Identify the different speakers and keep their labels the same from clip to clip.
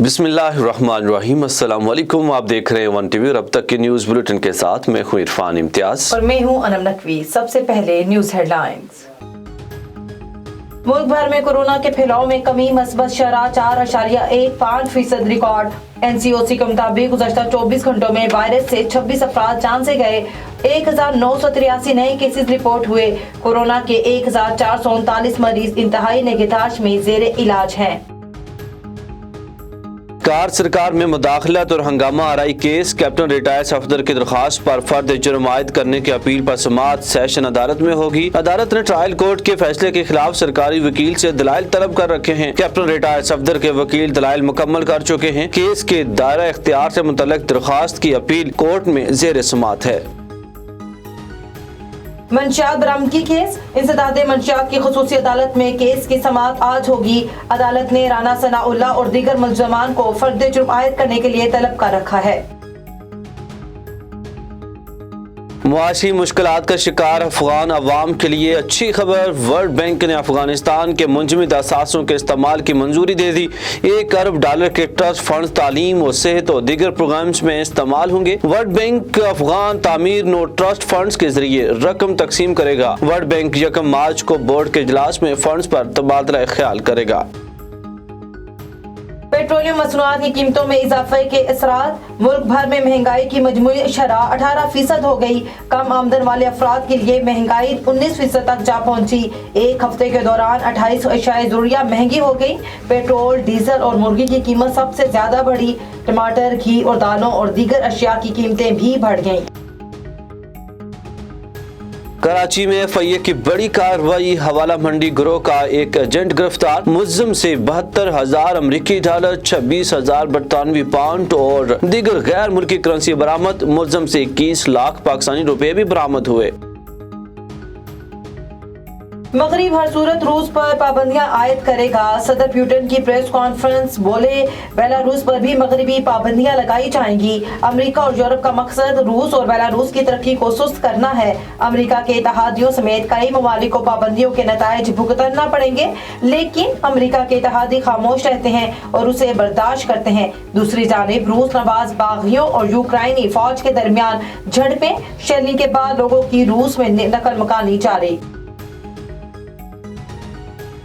Speaker 1: बिस्मिल्लाहिर्रहमानिर्रहीम। अस्सलाम वालेकुम। आप देख रहे हैं वन टीवी और अब तक के न्यूज बुलेटिन के साथ मैं हूं इरफान इम्तियाज
Speaker 2: और मैं हूं अनम नकवी। सबसे पहले न्यूज हेडलाइंस। मुल्क भर में कोरोना के फैलाव में कमी, मस्बत शरह 4.15% रिकॉर्ड। NCOC के मुताबिक गुज़श्ता 24 घंटों में वायरस से 26 अफराद जान से गए। 1983 नए केसेस रिपोर्ट हुए। कोरोना के 1439 मरीज इंतहाई निगहदाश्त में जेर इलाज हैं।
Speaker 1: कार सरकार में मुदाखलत और हंगामा आराई केस, कैप्टन रिटायर्ड सफदर की दरख्वास्त पर फर्द जुर्म आयद करने की अपील पर समाअत सेशन अदालत में होगी। अदालत ने ट्रायल कोर्ट के फैसले के खिलाफ सरकारी वकील से दलाइल तलब कर रखे हैं। कैप्टन रिटायर्ड सफदर के वकील दलाइल मुकम्मल कर चुके हैं। केस के दायरा इख्तियार से मुतल्लिक दरख्वास्त की अपील कोर्ट में जेर समाअत है।
Speaker 2: मंशियात बरामदगी केस, इंसदाद मंशियात की खुसूसी अदालत में केस की समाअत आज होगी। अदालत ने राना सनाउल्लाह और दीगर मुल्ज़मान को फर्द जुर्म आयद करने के लिए तलब कर रखा है।
Speaker 1: मुआशी मुश्किलात का शिकार अफगान अवाम के लिए अच्छी खबर। वर्ल्ड बैंक ने अफगानिस्तान के मुंजमद असासों के इस्तेमाल की मंजूरी दे दी। $1 अरब के ट्रस्ट फंड तालीम और सेहत और दीगर प्रोग्राम्स में इस्तेमाल होंगे। वर्ल्ड बैंक अफगान तामीर नो ट्रस्ट फंड्स के जरिए रकम तकसीम करेगा। वर्ल्ड बैंक 1 मार्च को बोर्ड के इजलास में फंड्स पर तबादला ख्याल करेगा।
Speaker 2: पेट्रोलियम मसनूआत की कीमतों में इजाफे के असरात, मुल्क भर में महंगाई की मजमूई शरह 18% हो गई। कम आमदन वाले अफराद के लिए महंगाई 19% तक जा पहुंची। एक हफ्ते के दौरान 28 अशियाए ज़रूरिया महंगी हो गई। पेट्रोल, डीजल और मुर्गी की कीमत सबसे ज्यादा बढ़ी। टमाटर, घी और दालों और दीगर अशिया की कीमतें भी बढ़ गईं।
Speaker 1: कराची में FIA की बड़ी कार्रवाई, हवाला मंडी गिरोह का एक एजेंट गिरफ्तार। मुल्जिम से 72,000 अमरीकी डॉलर, 26,000 बरतानवी पाउंड और दीगर गैर मुल्की करेंसी बरामद। मुल्जिम से 21 लाख पाकिस्तानी रुपए भी बरामद हुए।
Speaker 2: मगरिब हर सूरत रूस पर पाबंदियां आयद करेगा। सदर पुतिन की प्रेस कॉन्फ्रेंस, बोले बेलारूस पर भी मगरिबी पाबंदियां लगाई जाएंगी। अमेरिका और यूरोप का मकसद रूस और बेलारूस की तरक्की को सुस्त करना है। अमेरिका के इत्तेहादियों समेत कई ममालिक को पाबंदियों के नताइज भुगतना पड़ेंगे, लेकिन अमेरिका के इत्तेहादी खामोश रहते हैं और उसे बर्दाश्त करते हैं। दूसरी जानिब रूस नवाज बागियों और यूक्राइनी फौज के दरमियान झड़पें, शेलिंग के बाद लोगों की रूस में नकल मकानी जारी।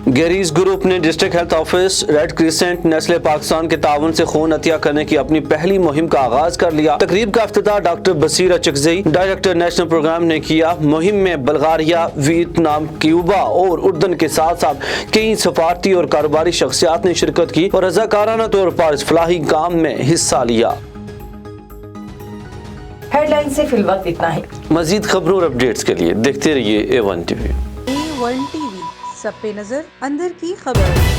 Speaker 1: गेरीज ग्रुप ने district health office, red crescent, Nestle Pakistan के ताउन से खून अतिया करने की अपनी पहली मुहिम का आगाज कर लिया। तकरीब का इफ्तिताह doctor Basira चकजई, director national programme ने किया। मुहिम में बल्गारिया, वियतनाम, क्यूबा और उर्दन के साथ साथ कई सफारती और कारोबारी शख्सियात ने शिरकत की और रजाकाराना तौर पर इस फलाही काम में हिस्सा लिया।
Speaker 2: हेडलाइन से फिलवक्त इतना ही।
Speaker 1: मजीद खबरों और अपडेट्स के लिए देखते रहिए A1 TV।
Speaker 3: A1 TV, सब पे नजर, अंदर की खबर।